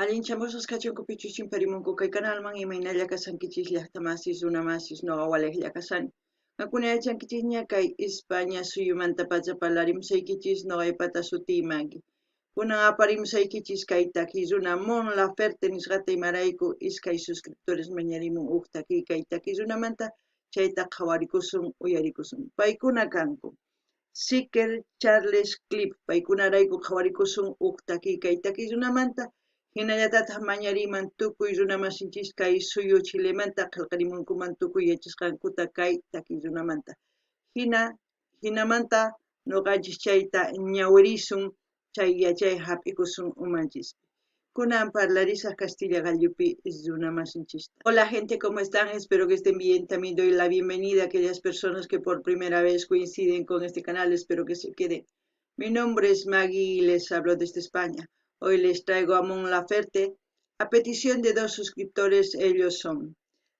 Allinchamusqas kachunkupi chuchinparimunku kay kanalman imaynalla kasankichis llaqtamasis runamasis noqa waliqlla kasani. Qamkuna yachankichikña kay España suyumanta pacha parlarimsaykichis noqaypata sutiymaki. Kunan aparimsaykichis kay takiy runa Mon Laferte nisqata imarayku iskay suscriptores mañarimun huk takiy kay takiy runamanta chayta qhawarikusun uyarikusun. Paykuna kanku Siker, Charles Clip paykunarayku qhawarikusun huk takiy kay takiy runamanta hinallatataq mañariman tukuy runamasinchis kay suyu Chilemanta qillqarimunkuman tukuy yachasqankuta kay takiy runamanta. Hinamanta ñuqanchis chayta ñawirisun chay yachay hap'ikusun umanchis. Kunan parlarisaq Castilla gallupi runamasinchista. Hola gente, ¿cómo están? Espero que estén bien. También doy la bienvenida a aquellas personas que por primera vez coinciden con este canal. Espero que se queden. Mi nombre es Maggie y les hablo desde España. Hoy les traigo a Mon Laferte a petición de dos suscriptores. Ellos son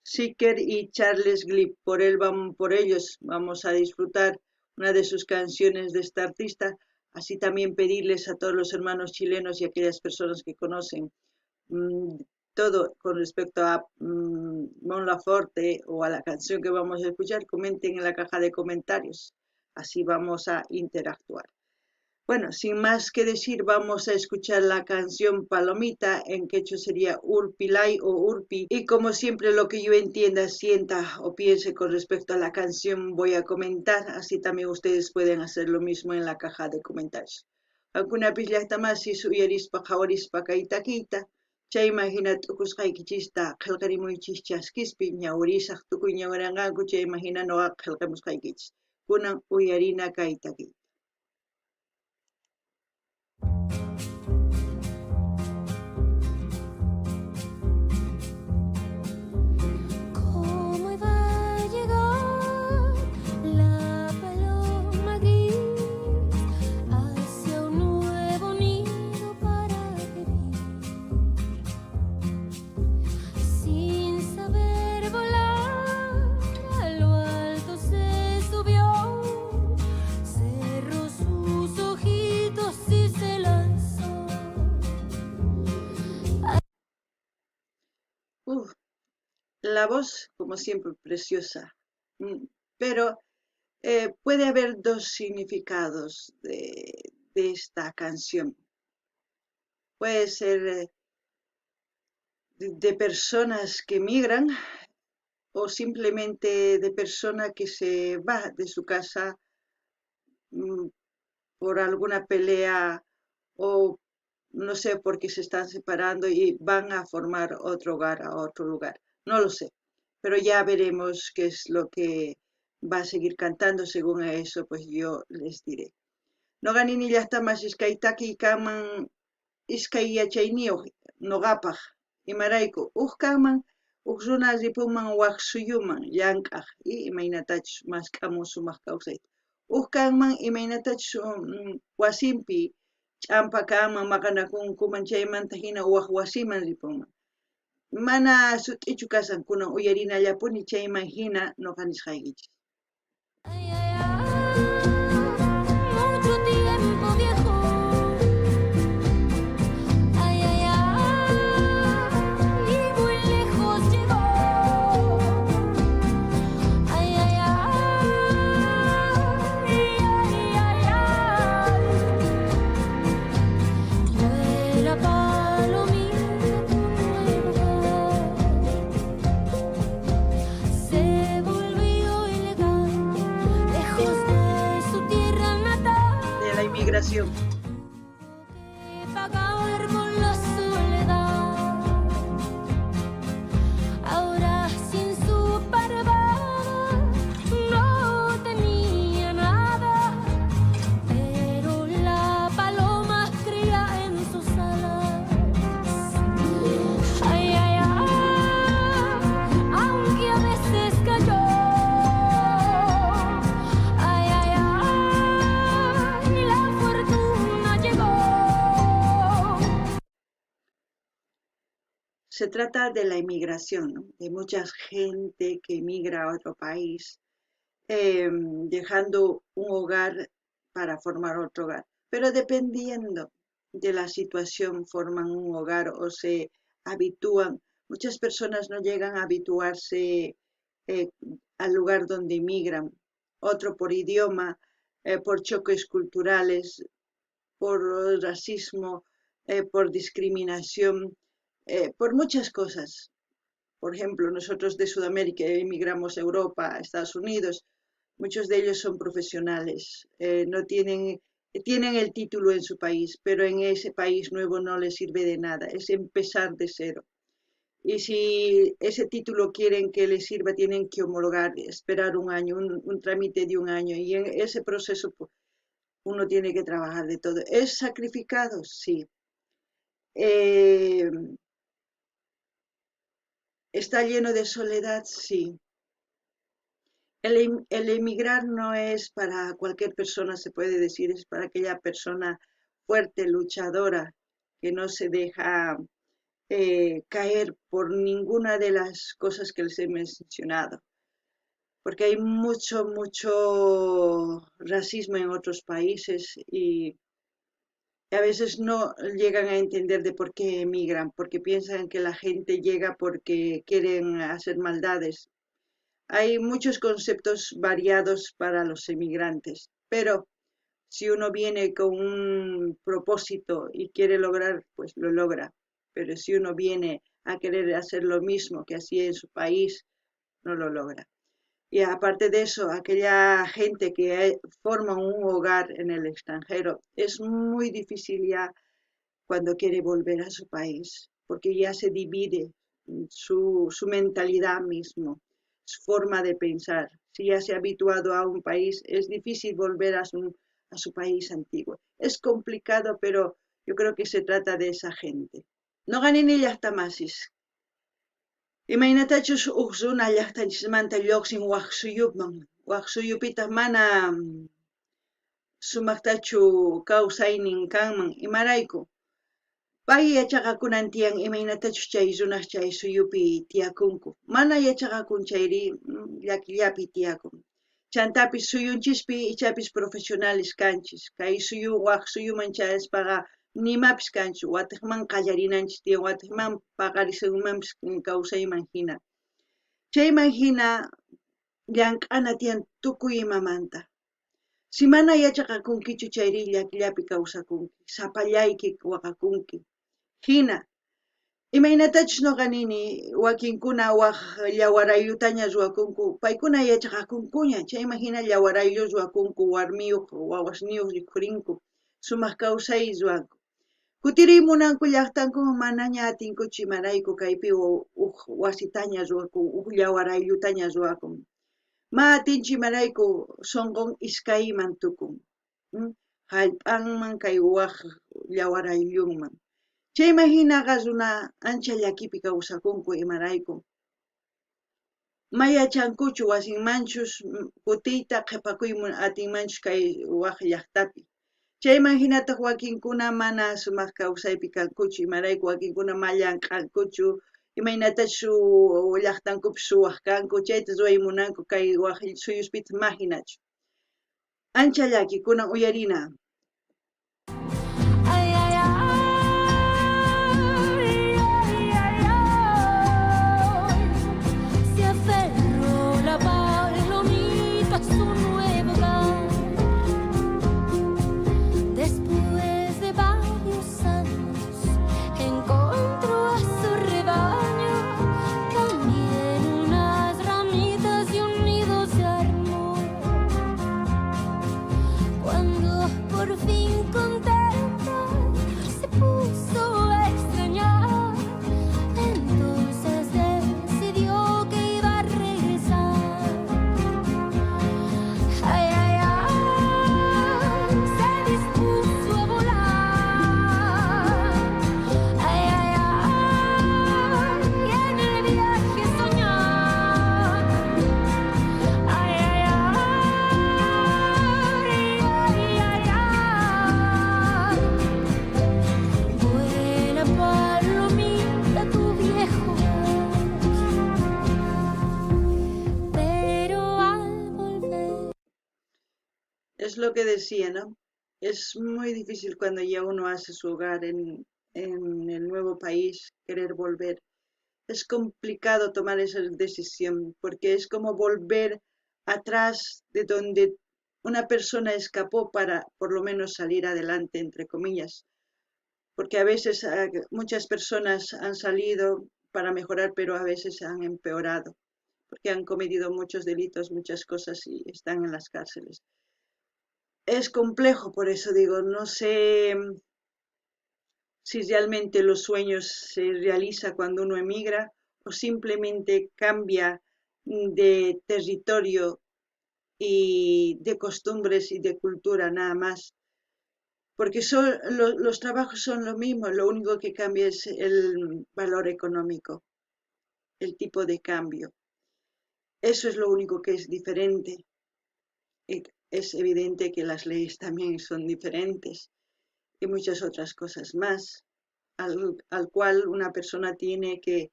Siker y Charles Glip. Por ellos vamos a disfrutar una de sus canciones de esta artista. Así también pedirles a todos los hermanos chilenos y a aquellas personas que conocen todo con respecto a Mon Laferte o a la canción que vamos a escuchar, comenten en la caja de comentarios. Así vamos a interactuar. Bueno, sin más que decir, vamos a escuchar la canción Palomita, en quechua sería Urpilay o Urpi. Y como siempre, lo que yo entienda, sienta o piense con respecto a la canción voy a comentar, así también ustedes pueden hacer lo mismo en la caja de comentarios. Alguna pillasta más si suyarispa, jawarispa, kaitaquita, chay imagina tukusqaykichista, qillqarimuychis chaskispi, ñawirisaq tukuy ñawiranqanku, chay imagina noqa qillqamusqaykichis. Kunan uyarina kaitaquita. La voz, como siempre, preciosa, pero puede haber dos significados de esta canción. Puede ser de personas que migran o simplemente de persona que se va de su casa por alguna pelea o no sé, porque se están separando y van a formar otro hogar, a otro lugar. No lo sé, pero ya veremos qué es lo que va a seguir cantando. Según a eso, pues yo les diré. Noqanini llaqtamas iskaytaki kanman iskay yachayniyuq noqapaq imarayku kanman runa ripunman waq suyuman llank'aq y imaynatachus mask'amun sumaq kawsayta. Kanman imaynatachus wasinpi ch'ampa kanman maqanakunkuman chaymanta hina waq wasiman ripunman. Mana sut'ichu kasan kunan uyarinallapuni chayman hina noqa nisqaykichis. Migración. Se trata de la inmigración, ¿no? De mucha gente que emigra a otro país, dejando un hogar para formar otro hogar, pero dependiendo de la situación forman un hogar o se habitúan. Muchas personas no llegan a habituarse eh, al lugar donde emigran, otro por idioma, por choques culturales, por racismo, por discriminación, por muchas cosas. Por ejemplo, nosotros de Sudamérica emigramos a Europa, a Estados Unidos, muchos de ellos son profesionales, no tienen el título en su país, pero en ese país nuevo no les sirve de nada, es empezar de cero. Y si ese título quieren que les sirva, tienen que homologar, esperar un año, un trámite de un año, y en ese proceso pues, uno tiene que trabajar de todo. ¿Es sacrificado? Sí. Eh, ¿Está lleno de soledad? Sí. El emigrar no es para cualquier persona, se puede decir, es para aquella persona fuerte, luchadora, que no se deja caer por ninguna de las cosas que les he mencionado. Porque hay mucho racismo en otros países y a veces no llegan a entender de por qué emigran, porque piensan que la gente llega porque quieren hacer maldades. Hay muchos conceptos variados para los emigrantes, pero si uno viene con un propósito y quiere lograr, pues lo logra. Pero si uno viene a querer hacer lo mismo que hacía en su país, no lo logra. Y aparte de eso, aquella gente que forma un hogar en el extranjero, es muy difícil ya cuando quiere volver a su país, porque ya se divide su mentalidad mismo, su forma de pensar. Si ya se ha habituado a un país, es difícil volver a su país antiguo. Es complicado, pero yo creo que se trata de esa gente. No ganen ni llaqtamasis. Imaynatachus huk runa llaqtanchismanta lluqsin waq suyuman. Waq suyupitaq mana sumaqtachu kawsaynin kanman. Imarayku? Pay yachaqakunan tiyan imaynatachus chay runaq chay suyupi tiyakunku. Mana yachaqakun chayri llakillapi tiyakun. Chantapis suyunchispi ichapis profesionales kanchis. Kay suyu waq suyuman chayaspaqa nimapis kanchu. Watiqman qallarinanchis tiyan, watiqman paqarisunmanpis kawsayman hina. Chayman hina llank'ana tiyan tukuy imamanta. Si mana yachaqakunkichu chayri llakillapi kawsakunki. Sapallayki waqakunki. Hina, imaynatachus nuqa nini wakinkuna waq llawarayllutaña ruwakunku, paykuna yachaqakunkuña, chayman hina llawarayllus ruwakunku, warmiyuq, wawasniyuq rikurinku, sumaq kawsay ruwanku. Kutirimunanku llaqtankuman manaña atinkuchu imarayku kaypi huk wasitaña ruwakun, huk llawarayllutaña ruwakun. Ma atinchu imarayku sunqun iskayman tukun, hallp'anman kay waq llawarayllunman. Chayman hinaqa runa ancha llakipi kawsakunku imarayku. Mayachankuchu wasinmanchus kutiyta qhipakuyman atinmanchus kay waq llaqtapi. Chayman hinataq wakinkuna mana sumaq kawsaypi kankuchu imarayku wakinkuna mallanqankuchu imaynatachus llaqtankupi suwaq kanku chayta ruwaymunanku kay waq suyuspita ma hinachu. Ancha llakikunan uyarina. Es lo que decía, ¿no? es muy difícil cuando ya uno hace su hogar en el nuevo país, querer volver. Es complicado tomar esa decisión porque es como volver atrás de donde una persona escapó para por lo menos salir adelante, entre comillas. Porque a veces muchas personas han salido para mejorar, pero a veces han empeorado, porque han cometido muchos delitos, muchas cosas y están en las cárceles. Es complejo, por eso digo, no sé si realmente los sueños se realiza cuando uno emigra o simplemente cambia de territorio y de costumbres y de cultura nada más. Porque los trabajos son lo mismo, lo único que cambia es el valor económico, el tipo de cambio. Eso es lo único que es diferente. Y es evidente que las leyes también son diferentes y muchas otras cosas más, al cual una persona tiene que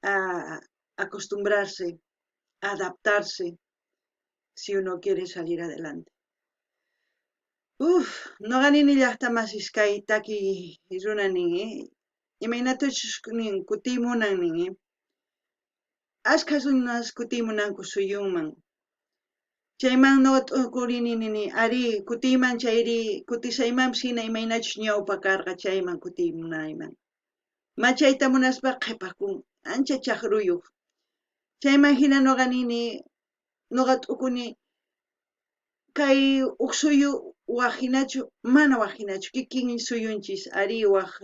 a acostumbrarse, a adaptarse si uno quiere salir adelante. No ganini llaqtamasís kay taki runanin, imaynatuchus kutimunan nin, ashka runas kutimunanku suyunman. Chayman ñuqa t'ukurini ari kutiyman chayri kutisaymanpas hina imaynachus ñawpa karqa chayman kutimunayman. Machayta munaspa qhipakun, ancha chaqruyuq. Chayman hina ñuqa nini, ñuqa t'ukuni kay huk suyu waqhinachu, mana waqhinachu, kikin suyunchis ari waq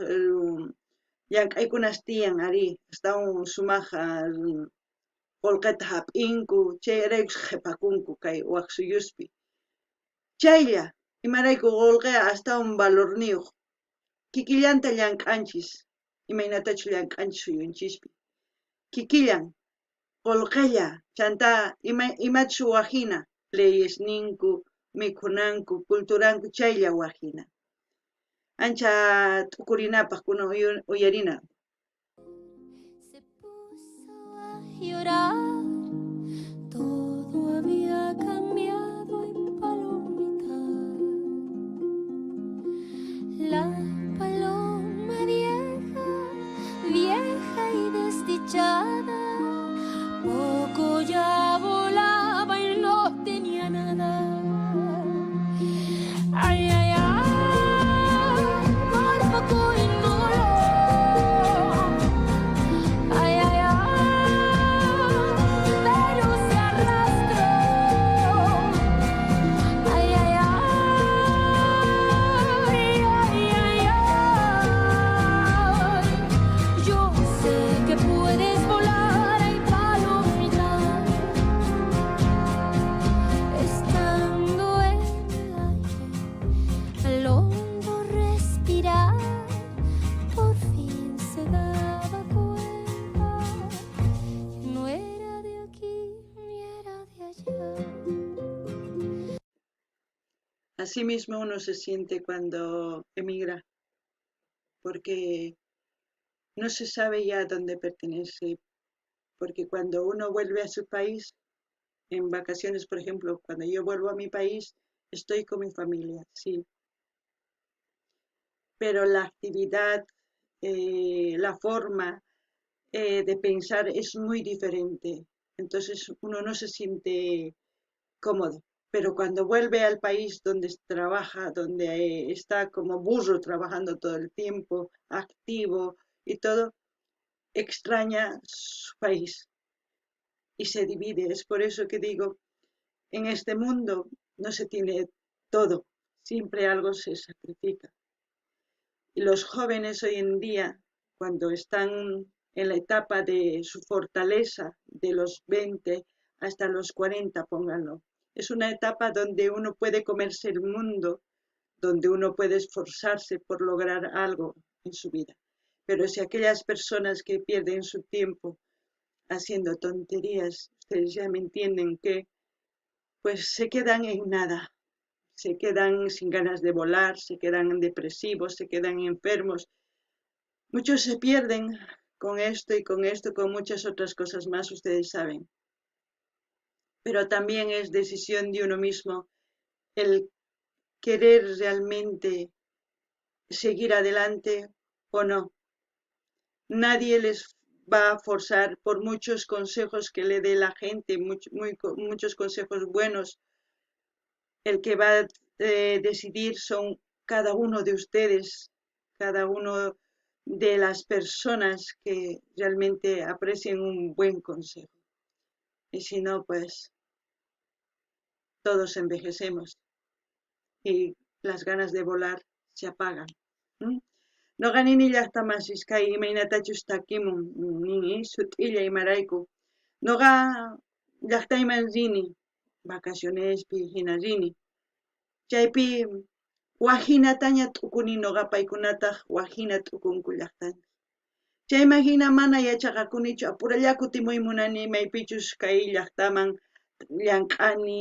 llank'aykunas tiyan ari, astawan sumaq qullqita hap'inku, chayraykus qhipakunku kay waq suyuspi. Chaylla, imarayku qullqiqa astawan valorniyuq, kikillanta llank'anchis, imaynatachus llank'anchis suyunchispi. Kikillan, qullqilla, chanta imachus waqhina, leyes ninku, mikhunanku, culturanku chaylla waqhina. Ancha t'ukurinapaq kunan uyarina. Se puso a llorar, todo había cambiado en palomita. La paloma vieja, vieja y desdichada, poco ya volaba y no tenía nada. Ay, ay, ay, por poco y no voló. Ay, ay, ay, pero se arrastró. Ay, ay, ay, ay, ay, ay. Yo sé que puedes volar, ay, palomita, estando en el aire, al hondo respirar, por fin se daba cuenta que no era de aquí ni era de allá. Así mismo uno se siente cuando emigra, porque no se sabe ya dónde pertenece, porque cuando uno vuelve a su país, en vacaciones, por ejemplo, cuando yo vuelvo a mi país, estoy con mi familia, sí, pero la actividad, la forma de pensar es muy diferente. Entonces uno no se siente cómodo. Pero cuando vuelve al país donde trabaja, donde está como burro trabajando todo el tiempo, activo y todo, extraña su país y se divide. Es por eso que digo, en este mundo no se tiene todo, siempre algo se sacrifica. Y los jóvenes hoy en día, cuando están en la etapa de su fortaleza, de los 20 hasta los 40, pónganlo, es una etapa donde uno puede comerse el mundo, donde uno puede esforzarse por lograr algo en su vida. Pero si aquellas personas que pierden su tiempo haciendo tonterías, ustedes ya me entienden que, pues se quedan en nada, se quedan sin ganas de volar, se quedan depresivos, se quedan enfermos. Muchos se pierden con esto y con muchas otras cosas más, ustedes saben. Pero también es decisión de uno mismo el querer realmente seguir adelante o no. Nadie les va a forzar por muchos consejos que le dé la gente, muchos consejos buenos. El que va a decidir son cada uno de ustedes, cada uno de las personas que realmente aprecien un buen consejo. Y si no, pues todos envejecemos y las ganas de volar se apagan. Noqa ninillaqtamasis kay imaynatachus takimun nini sut'illa imarayku. Noqa llaqtayman rini, vacacionespi hina rini. Chaypi wajinataña t'ukuni noqa paykunataq wajina t'ukunku llaqtanpi. Chayman hina mana yachaqakunichu apuralla kutimuy munani maypichus kay llaqtaman llank'ani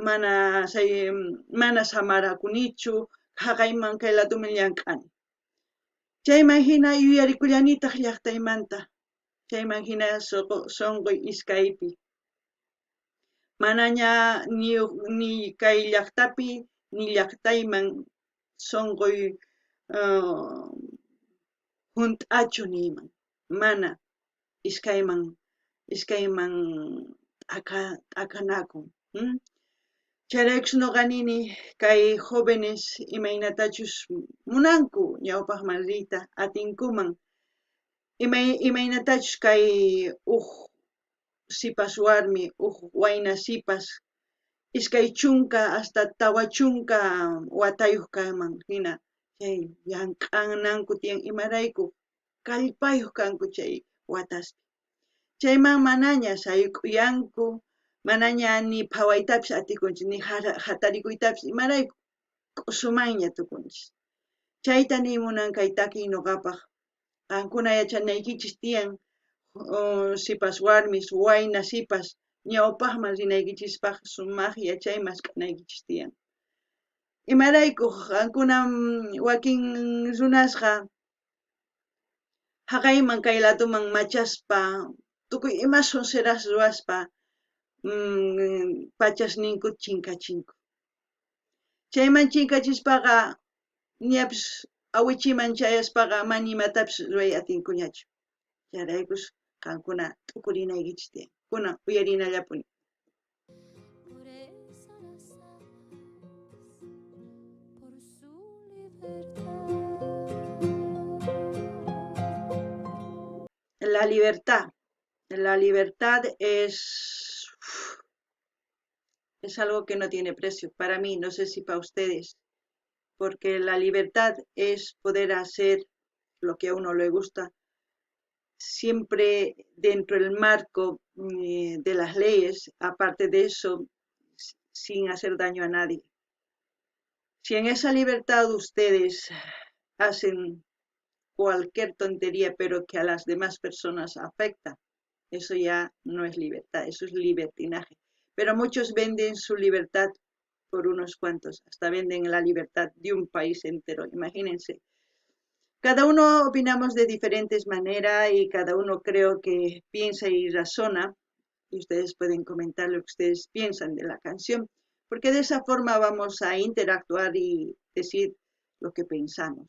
mana samarakunichu haqayman kay ladumi llank'ani. Chayman hina yuyarikullanitaq llaqtaymanta. Chayman hina sonqoy iskaypi. Manaña ni kay llaqtapi ni llaqtayman sonqoy hunt'achu niyman. Mana iskayman t'akanakun. Chayraykus noqa nini kay jóvenes imaynatachus munanku ñawpaqman riyta atinkuman. Imaynatachus kay sipas warmi, wayna sipas, iskay chunka hasta tawa chunka watayuq kanman hina chay llank'ananku tiyan imarayku kallpayuq kanku chay wataspi. Chayman manaña sayk'uyanku, manaña ni phawaytapis atikunchis ni hatarikuytapis imarayku q'usumanña tukunchis. Chayta niymunan kay takiy noqapaq. Qankuna yachanaykichis tiyan sipas warmis, wayna sipas ñawpaqman rinaykichispaq sumaq yachaymas k'anaykichis tiyan. Imarayku qankuna wakin runasqa haqayman kay laduman machaspa tukuy ima sonseras ruwaspa pachasninkuta chinkachinku. Chayman chinkachispaqa ñapis awichiyman chayaspaqa mana imatapis ruray atinkuñachu. Chayraykus qankuna t'ukurinaykichis tiyan. Kunan uyarinallapuni. Por eso las amas, por su libertad. La libertad. La libertad es algo que no tiene precio. Para mí, no sé si para ustedes. Porque la libertad es poder hacer lo que a uno le gusta, siempre dentro del marco de las leyes, aparte de eso, sin hacer daño a nadie. Si en esa libertad ustedes hacen cualquier tontería, pero que a las demás personas afecta, eso ya no es libertad, eso es libertinaje. Pero muchos venden su libertad por unos cuantos, hasta venden la libertad de un país entero, imagínense. Cada uno opinamos de diferentes maneras y cada uno creo que piensa y razona, y ustedes pueden comentar lo que ustedes piensan de la canción, porque de esa forma vamos a interactuar y decir lo que pensamos.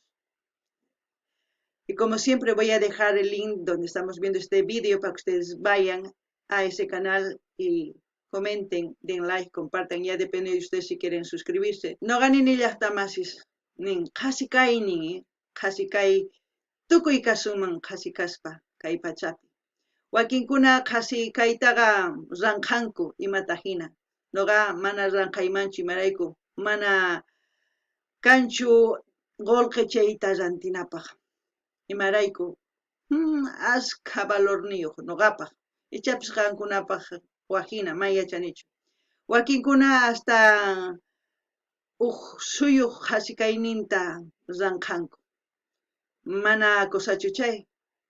Y como siempre voy a dejar el link donde estamos viendo este vídeo para que ustedes vayan a ese canal y comenten, den like, compartan, ya depende de ustedes si quieren suscribirse. No ganen ni llaqtamasis, nin qasi kay nin, qasi kay tukuy kasuman qasi kaspa kay pachapi. Wakinkuna qasi kaytaqa ranqanku imata hina. Noqa mana ranqaymanchu imarayku, mana kanchu qolqi chayta rantinapaq. Imarayku askha valorniyuq noqapaq. Ichapis qankunapaq wajina mayachanichu. Wakinkuna hasta suyuq qasikayninta ranqanku. Mana akusachu chay.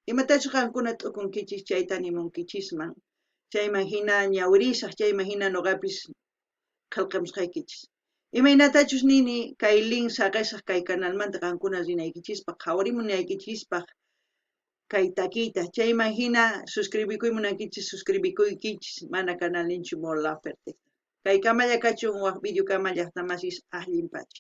Imatachu qankuna t'ukunkichis chayta nimunkichisman. Chayman hina ñawirisaq, chayman hina noqapis qillqamusqaykichis. Imaynatachus nini kay link saqisaq kay canalmanta qankuna rinaykichispaq, qhawarimunaykichispaq kay takiyta. Chayman hina suscribikuymunankichis, suscribikuykichis mana canal ninchu Mola Perfecta. Kay kama llakachun waq videokama llaqtamasis allinpachi.